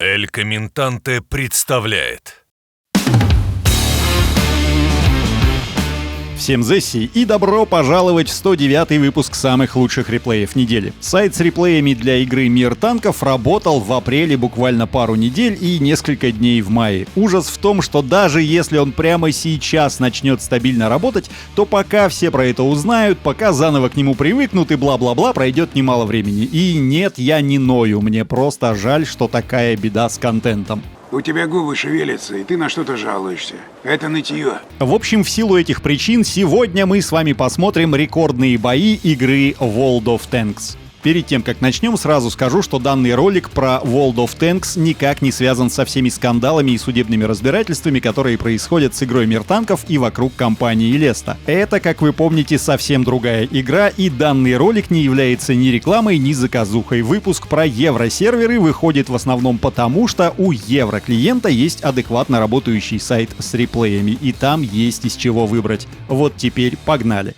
Эль Комментанте представляет. Всем зесси и добро пожаловать в 109-й выпуск самых лучших реплеев недели. Сайт с реплеями для игры «Мир танков» работал в апреле буквально пару недель и несколько дней в мае. Ужас в том, что даже если он прямо сейчас начнет стабильно работать, то пока все про это узнают, пока заново к нему привыкнут и бла-бла-бла, пройдет немало времени. И нет, я не ною, мне просто жаль, что такая беда с контентом. У тебя губы шевелятся, и ты на что-то жалуешься. Это нытье. В общем, в силу этих причин, сегодня мы с вами посмотрим рекордные бои игры World of Tanks. Перед тем, как начнем, сразу скажу, что данный ролик про World of Tanks никак не связан со всеми скандалами и судебными разбирательствами, которые происходят с игрой «Мир танков» и вокруг компании Леста. Это, как вы помните, совсем другая игра, и данный ролик не является ни рекламой, ни заказухой. Выпуск про евросерверы выходит в основном потому, что у евроклиента есть адекватно работающий сайт с реплеями, и там есть из чего выбрать. Вот теперь погнали.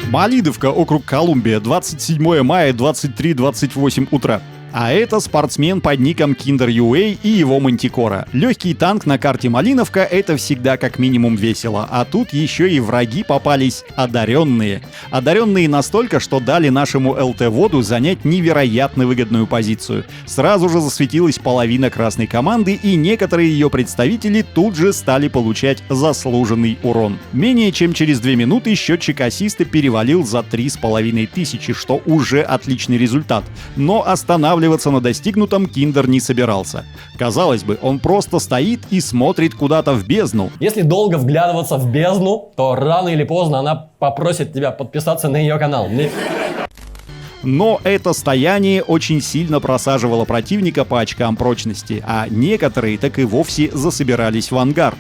Малидовка, округ Колумбия, 27 мая, 23:28 утра. А это спортсмен под ником Kinder.ua и его Мантикора. Легкий танк на карте Малиновка — это всегда как минимум весело. А тут еще и враги попались одаренные. Одаренные настолько, что дали нашему ЛТ-воду занять невероятно выгодную позицию. Сразу же засветилась половина красной команды, и некоторые ее представители тут же стали получать заслуженный урон. Менее чем через 2 минуты счетчик ассиста перевалил за 3500, что уже отличный результат. Но останавливаться на достигнутом Киндер не собирался. Казалось бы, он просто стоит и смотрит куда-то в бездну. Если долго вглядываться в бездну, то рано или поздно она попросит тебя подписаться на ее канал. Но это стояние очень сильно просаживало противника по очкам прочности, а некоторые так и вовсе засобирались в ангар.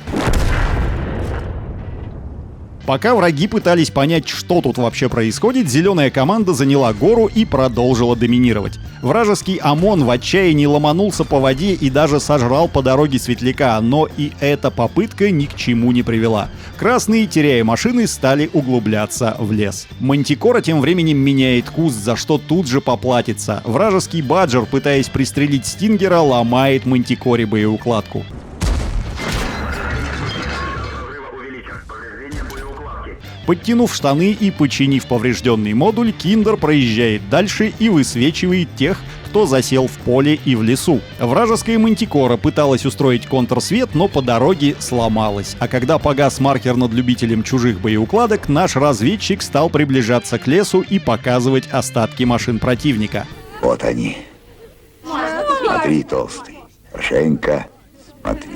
Пока враги пытались понять, что тут вообще происходит, зеленая команда заняла гору и продолжила доминировать. Вражеский ОМОН в отчаянии ломанулся по воде и даже сожрал по дороге светляка, но и эта попытка ни к чему не привела. Красные, теряя машины, стали углубляться в лес. Мантикора тем временем меняет курс, за что тут же поплатится. Вражеский Баджер, пытаясь пристрелить Стингера, ломает Мантикоре боеукладку. Подтянув штаны и починив поврежденный модуль, Киндер проезжает дальше и высвечивает тех, кто засел в поле и в лесу. Вражеская Мантикора пыталась устроить контрсвет, но по дороге сломалась. А когда погас маркер над любителем чужих боеукладок, наш разведчик стал приближаться к лесу и показывать остатки машин противника. Вот они. Смотри, толстый. Хорошенько смотри.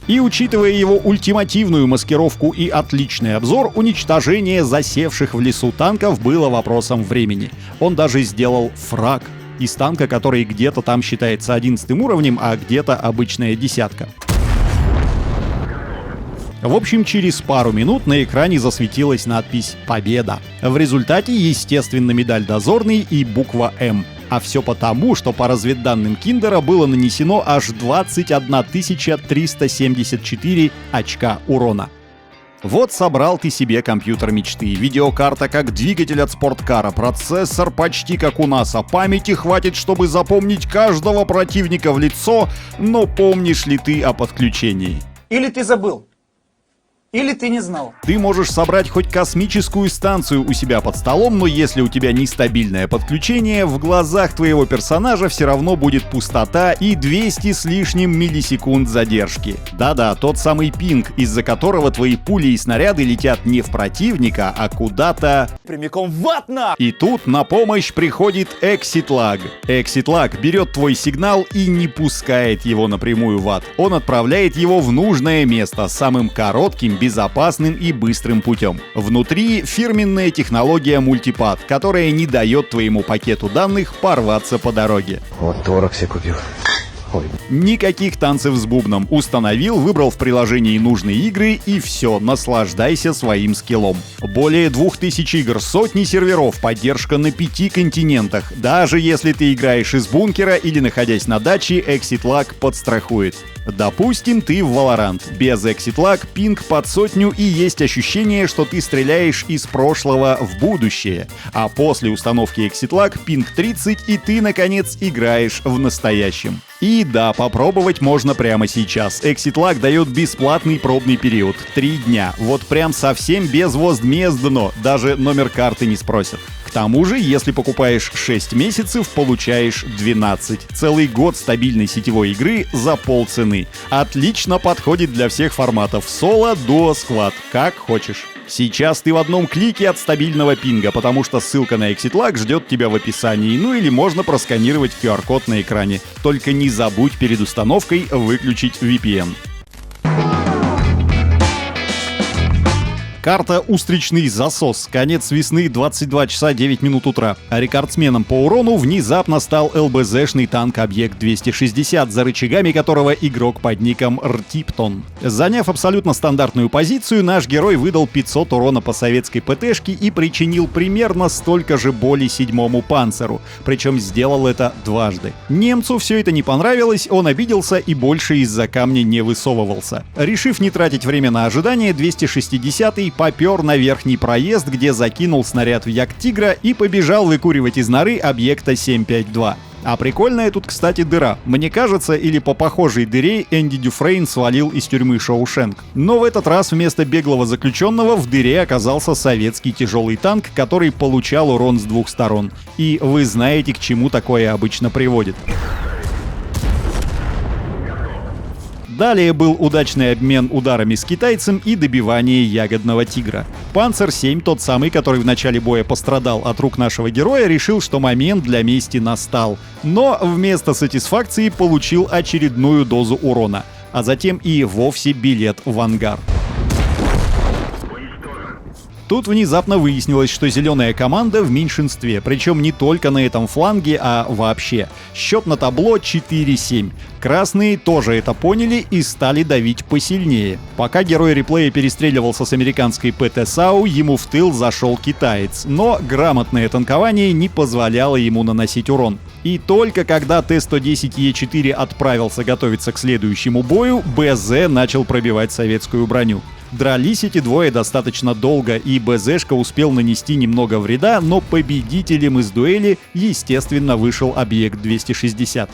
И учитывая его ультимативную маскировку и отличный обзор, уничтожение засевших в лесу танков было вопросом времени. Он даже сделал фраг из танка, который где-то там считается 11 уровнем, а где-то обычная десятка. В общем, через пару минут на экране засветилась надпись «Победа». В результате, естественно, медаль «Дозорный» и буква «М». А все потому, что по разведданным Киндера было нанесено аж 21 374 очка урона. Вот собрал ты себе компьютер мечты. Видеокарта как двигатель от спорткара, процессор почти как у нас, а памяти хватит, чтобы запомнить каждого противника в лицо, но помнишь ли ты о подключении? Или ты забыл, или ты не знал. Ты можешь собрать хоть космическую станцию у себя под столом, но если у тебя нестабильное подключение, в глазах твоего персонажа все равно будет пустота и 200 с лишним миллисекунд задержки. Да-да, тот самый пинг, из-за которого твои пули и снаряды летят не в противника, а куда-то... Прямиком в ад на! И тут на помощь приходит Exit Lag. Exit Lag берет твой сигнал и не пускает его напрямую в ад. Он отправляет его в нужное место самым коротким, безопасным и быстрым путем. Внутри фирменная технология мультипад, которая не дает твоему пакету данных порваться по дороге. Вот творог себе купил. Никаких танцев с бубном. Установил, выбрал в приложении нужные игры и все, наслаждайся своим скиллом. Более 2000 игр, сотни серверов, поддержка на 5 континентах. Даже если ты играешь из бункера или находясь на даче, Exit Lag подстрахует. Допустим, ты в Valorant. Без Exit Lag пинг под 100 и есть ощущение, что ты стреляешь из прошлого в будущее. А после установки Exit Lag пинг 30 и ты, наконец, играешь в настоящем. И да, попробовать можно прямо сейчас. Exit Lag дает бесплатный пробный период. 3 дня. Вот прям совсем безвозмездно. Даже номер карты не спросят. К тому же, если покупаешь 6 месяцев, получаешь 12. Целый год стабильной сетевой игры за полцены. Отлично подходит для всех форматов. Соло, дуо, сквад. Как хочешь. Сейчас ты в одном клике от стабильного пинга, потому что ссылка на Exit Lag ждет тебя в описании, ну или можно просканировать QR-код на экране. Только не забудь перед установкой выключить VPN. Карта «Устричный засос». Конец весны, 22 часа 9 минут утра. А рекордсменом по урону внезапно стал ЛБЗшный танк Объект-260, за рычагами которого игрок под ником Ртиптон. Заняв абсолютно стандартную позицию, наш герой выдал 500 урона по советской ПТшке и причинил примерно столько же боли 7-му панцеру. Причем сделал это дважды. Немцу все это не понравилось, он обиделся и больше из-за камня не высовывался. Решив не тратить время на ожидание, 260-й попер на верхний проезд, где закинул снаряд в Як-Тигра и побежал выкуривать из норы объекта 752. А прикольная тут, кстати, дыра. Мне кажется, или по похожей дыре Энди Дюфрейн свалил из тюрьмы Шоушенк. Но в этот раз вместо беглого заключенного в дыре оказался советский тяжелый танк, который получал урон с двух сторон. И вы знаете, к чему такое обычно приводит. Далее был удачный обмен ударами с китайцем и добивание ягодного тигра. Панцер-7, тот самый, который в начале боя пострадал от рук нашего героя, решил, что момент для мести настал. Но вместо сатисфакции получил очередную дозу урона, а затем и вовсе билет в ангар. Тут внезапно выяснилось, что зеленая команда в меньшинстве, причем не только на этом фланге, а вообще. Счет на табло 4-7. Красные тоже это поняли и стали давить посильнее. Пока герой реплея перестреливался с американской ПТ САУ, ему в тыл зашел китаец, но грамотное танкование не позволяло ему наносить урон. И только когда Т-110Е4 отправился готовиться к следующему бою, БЗ начал пробивать советскую броню. Дрались эти двое достаточно долго, и БЗшка успел нанести немного вреда, но победителем из дуэли, естественно, вышел Объект-260.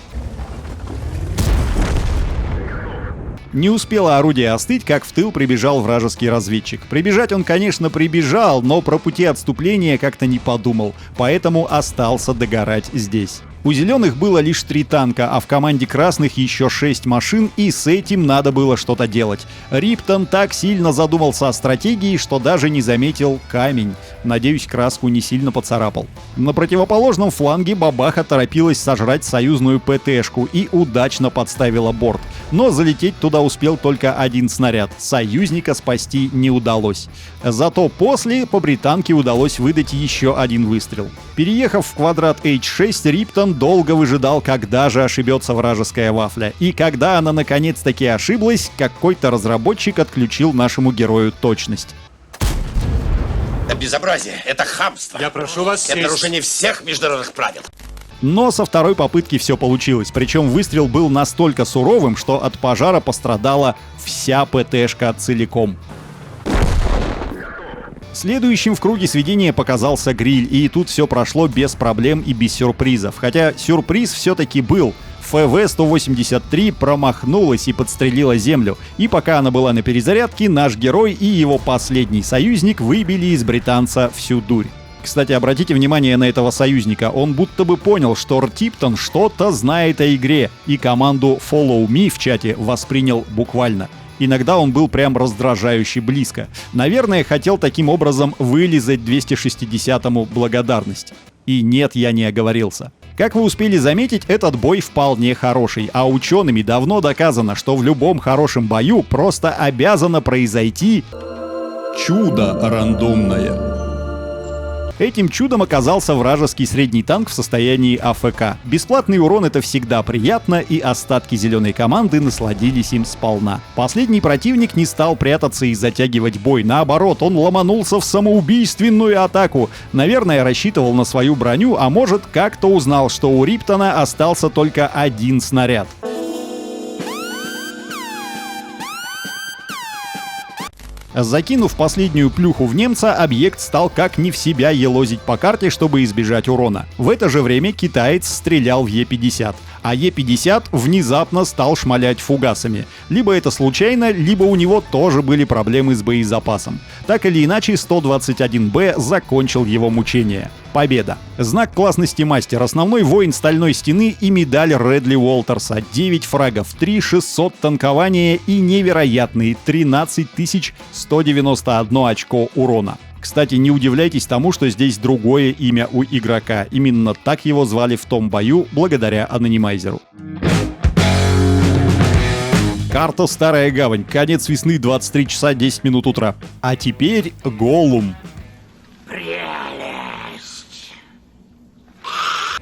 Не успело орудие остыть, как в тыл прибежал вражеский разведчик. Прибежать он, конечно, прибежал, но про пути отступления как-то не подумал, поэтому остался догорать здесь. У зеленых было лишь 3 танка, а в команде красных еще 6 машин, и с этим надо было что-то делать. Риптон так сильно задумался о стратегии, что даже не заметил камень. Надеюсь, краску не сильно поцарапал. На противоположном фланге бабаха торопилась сожрать союзную ПТшку и удачно подставила борт. Но залететь туда успел только один снаряд. Союзника спасти не удалось. Зато после по британке удалось выдать еще один выстрел. Переехав в квадрат H6, Риптон долго выжидал, когда же ошибется вражеская вафля. И когда она наконец-таки ошиблась, какой-то разработчик отключил нашему герою точность. Это безобразие, это хамство. Я прошу вас это нарушение всех международных правил. Но со второй попытки все получилось. Причем выстрел был настолько суровым, что от пожара пострадала вся ПТшка целиком. Следующим в круге сведения показался гриль, и тут все прошло без проблем и без сюрпризов. Хотя сюрприз все-таки был. ФВ-183 промахнулась и подстрелила землю. И пока она была на перезарядке, наш герой и его последний союзник выбили из британца всю дурь. Кстати, обратите внимание на этого союзника. Он будто бы понял, что Ртиптон что-то знает о игре, и команду Follow Me в чате воспринял буквально. Иногда он был прям раздражающе близко. Наверное, хотел таким образом вылизать 260-му благодарность. И нет, я не оговорился. Как вы успели заметить, этот бой вполне хороший, а учеными давно доказано, что в любом хорошем бою просто обязано произойти чудо рандомное. Этим чудом оказался вражеский средний танк в состоянии АФК. Бесплатный урон — это всегда приятно, и остатки зеленой команды насладились им сполна. Последний противник не стал прятаться и затягивать бой. Наоборот, он ломанулся в самоубийственную атаку. Наверное, рассчитывал на свою броню, а может, как-то узнал, что у Риптона остался только один снаряд. Закинув последнюю плюху в немца, объект стал как не в себя елозить по карте, чтобы избежать урона. В это же время китаец стрелял в Е-50. А Е-50 внезапно стал шмалять фугасами. Либо это случайно, либо у него тоже были проблемы с боезапасом. Так или иначе, 121Б закончил его мучение. Победа. Знак классности мастер, основной воин Стальной Стены и медаль Редли Уолтерса. 9 фрагов, 3600 танкования и невероятные 13191 очко урона. Кстати, не удивляйтесь тому, что здесь другое имя у игрока. Именно так его звали в том бою, благодаря анонимайзеру. Карта Старая Гавань. Конец весны, 23 часа 10 минут утра. А теперь Голум.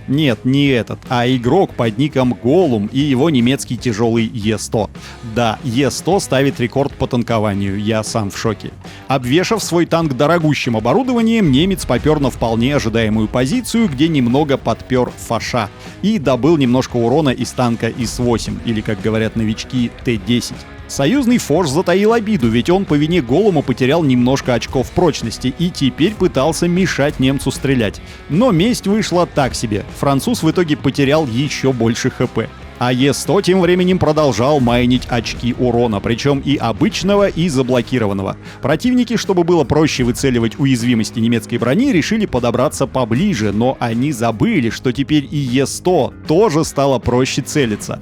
Нет, не этот, а игрок под ником Голум и его немецкий тяжелый Е100. Да, Е100 ставит рекорд по танкованию, я сам в шоке. Обвешав свой танк дорогущим оборудованием, немец попер на вполне ожидаемую позицию, где немного подпер фаша и добыл немножко урона из танка ИС-8, или, как говорят новички, Т-10. Союзный форш затаил обиду, ведь он по вине Голума потерял немножко очков прочности и теперь пытался мешать немцу стрелять. Но месть вышла так себе. Француз в итоге потерял еще больше ХП. А Е100 тем временем продолжал майнить очки урона, причем и обычного, и заблокированного. Противники, чтобы было проще выцеливать уязвимости немецкой брони, решили подобраться поближе, но они забыли, что теперь и Е100 тоже стало проще целиться.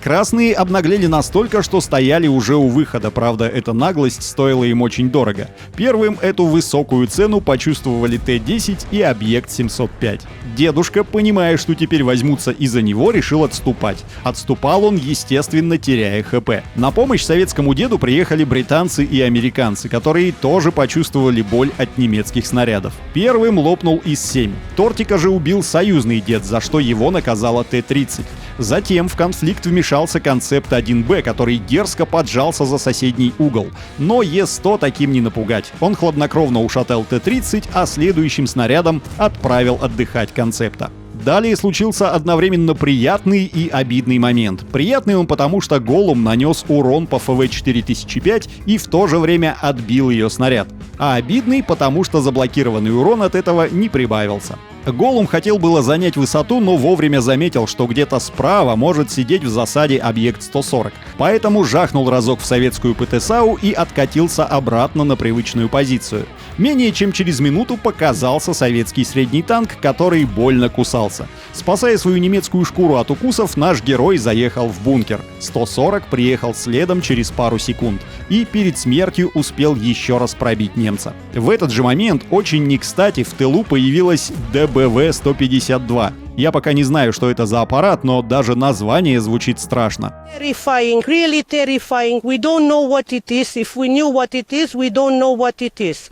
Красные обнаглели настолько, что стояли уже у выхода, правда, эта наглость стоила им очень дорого. Первым эту высокую цену почувствовали Т-10 и объект 705. Дедушка, понимая, что теперь возьмутся из-за него, решил отступать. Отступал он, естественно, теряя ХП. На помощь советскому деду приехали британцы и американцы, которые тоже почувствовали боль от немецких снарядов. Первым лопнул ИС-7. Тортика же убил союзный дед, за что его наказала Т-30. Затем в конфликт вмешался концепт 1Б, который дерзко поджался за соседний угол. Но Е100 таким не напугать. Он хладнокровно ушатал Т-30, а следующим снарядом отправил отдыхать концепта. Далее случился одновременно приятный и обидный момент. Приятный он потому, что Голум нанес урон по ФВ-4005 и в то же время отбил ее снаряд. А обидный потому, что заблокированный урон от этого не прибавился. Голум хотел было занять высоту, но вовремя заметил, что где-то справа может сидеть в засаде объект 140. Поэтому жахнул разок в советскую ПТСАУ и откатился обратно на привычную позицию. Менее чем через минуту показался советский средний танк, который больно кусался. Спасая свою немецкую шкуру от укусов, наш герой заехал в бункер. 140 приехал следом через пару секунд и перед смертью успел еще раз пробить немца. В этот же момент очень не кстати в тылу появилась ДБВ-152. Я пока не знаю, что это за аппарат, но даже название звучит страшно. Terrifying, really terrifying. We don't know what it is. If we knew what it is, we don't know what it is.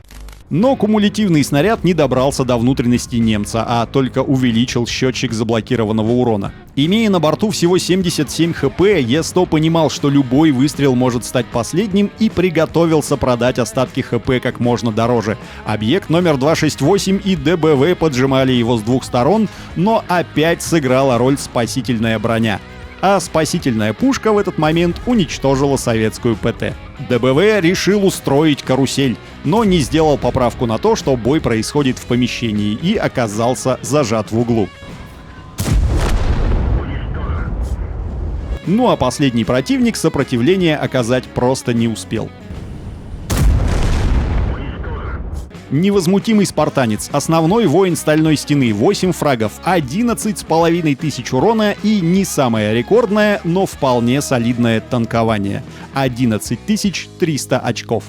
Но кумулятивный снаряд не добрался до внутренности немца, а только увеличил счетчик заблокированного урона. Имея на борту всего 77 хп, Е100 понимал, что любой выстрел может стать последним, и приготовился продать остатки хп как можно дороже. Объект номер 268 и ДБВ поджимали его с двух сторон, но опять сыграла роль спасительная броня. А спасительная пушка в этот момент уничтожила советскую ПТ. ДБВ решил устроить карусель, но не сделал поправку на то, что бой происходит в помещении, и оказался зажат в углу. Ну а последний противник сопротивления оказать просто не успел. Невозмутимый спартанец, основной воин Стальной Стены, 8 фрагов, 11 500 урона и не самое рекордное, но вполне солидное танкование. 11 300 очков.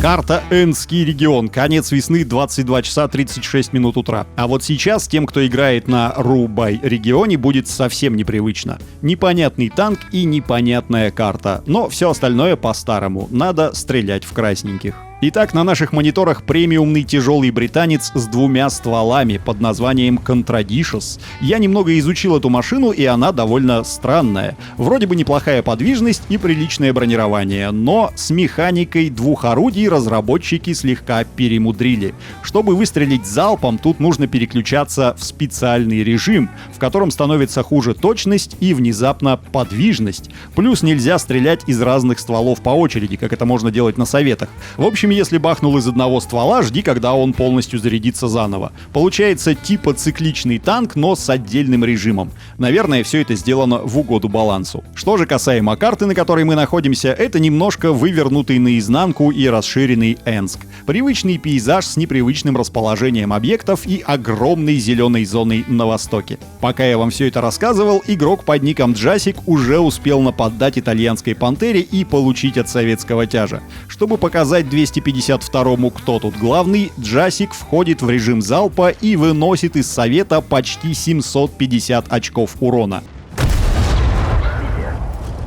Карта Энский регион. Конец весны, 22 часа 36 минут утра. А вот сейчас тем, кто играет на Рубай регионе, будет совсем непривычно. Непонятный танк и непонятная карта. Но все остальное по-старому. Надо стрелять в красненьких. Итак, на наших мониторах премиумный тяжелый британец с 2 стволами под названием Contradicious. Я немного изучил эту машину, и она довольно странная. Вроде бы неплохая подвижность и приличное бронирование, но с механикой 2 орудий разработчики слегка перемудрили. Чтобы выстрелить залпом, тут нужно переключаться в специальный режим, в котором становится хуже точность и внезапно подвижность. Плюс нельзя стрелять из разных стволов по очереди, как это можно делать на советах. В общем, если бахнул из одного ствола, жди, когда он полностью зарядится заново. Получается типа цикличный танк, но с отдельным режимом. Наверное, все это сделано в угоду балансу. Что же касаемо карты, на которой мы находимся, это немножко вывернутый наизнанку и расширенный Энск. Привычный пейзаж с непривычным расположением объектов и огромной зеленой зоной на востоке. Пока я вам все это рассказывал, игрок под ником Джасик уже успел нападать итальянской пантере и получить от советского тяжа. Чтобы показать 252-му, кто тут главный, Джасик входит в режим залпа и выносит из совета почти 750 очков урона.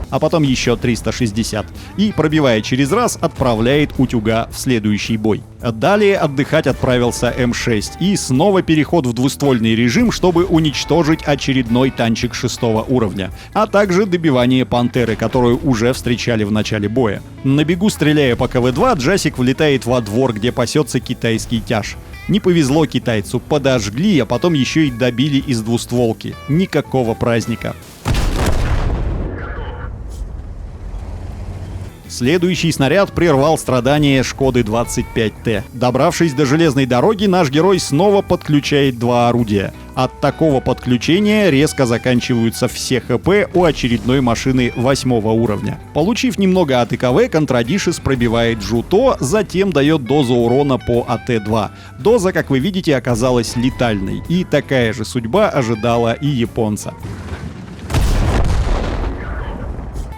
А потом еще 360. И, пробивая через раз, отправляет утюга в следующий бой. Далее отдыхать отправился М6. И снова переход в двуствольный режим, чтобы уничтожить очередной танчик 6-го уровня. А также добивание пантеры, которую уже встречали в начале боя. На бегу, стреляя по КВ-2, Джасик влетает во двор, где пасется китайский тяж. Не повезло китайцу, подожгли, а потом еще и добили из двустволки. Никакого праздника. Следующий снаряд прервал страдания Шкоды 25Т. Добравшись до железной дороги, наш герой снова подключает 2 орудия. От такого подключения резко заканчиваются все ХП у очередной машины 8-го уровня. Получив немного от ИКВ, Contradicious пробивает Жуто, затем дает дозу урона по АТ-2. Доза, как вы видите, оказалась летальной, и такая же судьба ожидала и японца.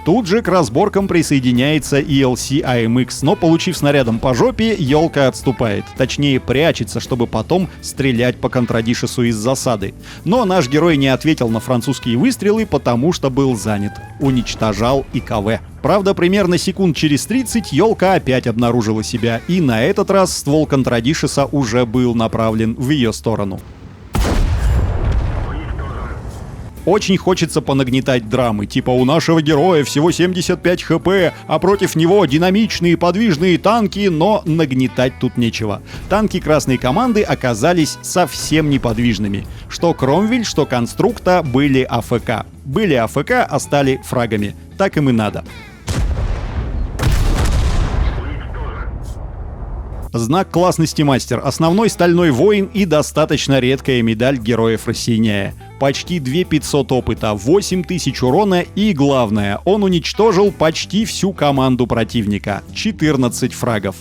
Тут же к разборкам присоединяется ELC AMX, но, получив снарядом по жопе, елка отступает. Точнее, прячется, чтобы потом стрелять по Contradicious'у из засады. Но наш герой не ответил на французские выстрелы, потому что был занят. Уничтожал ИКВ. Правда, примерно секунд через 30 елка опять обнаружила себя, и на этот раз ствол Contradicious'а уже был направлен в ее сторону. Очень хочется понагнетать драмы, типа у нашего героя всего 75 хп, а против него динамичные подвижные танки, но нагнетать тут нечего. Танки красной команды оказались совсем неподвижными. Что Кромвель, что Конструкта были АФК. Были АФК, а стали фрагами. Так им и надо. Знак классности мастер, основной стальной воин и достаточно редкая медаль героев рассеяния. Почти 2500 опыта, 8000 урона и, главное, он уничтожил почти всю команду противника. 14 фрагов.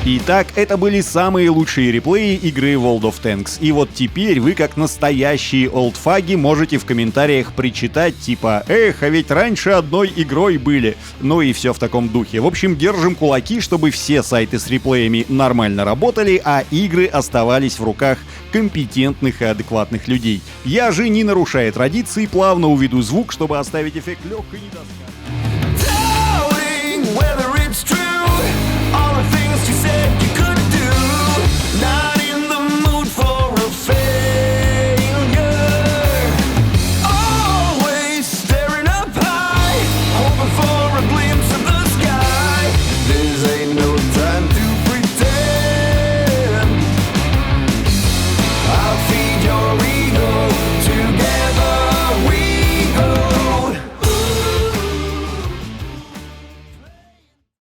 Итак, это были самые лучшие реплеи игры World of Tanks. И вот теперь вы, как настоящие олдфаги, можете в комментариях причитать типа «Эх, а ведь раньше одной игрой были». Ну и все в таком духе. В общем, держим кулаки, чтобы все сайты с реплеями нормально работали, а игры оставались в руках компетентных и адекватных людей. Я же, не нарушая традиции, плавно уведу звук, чтобы оставить эффект легкой недосказанности. All the things you said you couldn't do. Now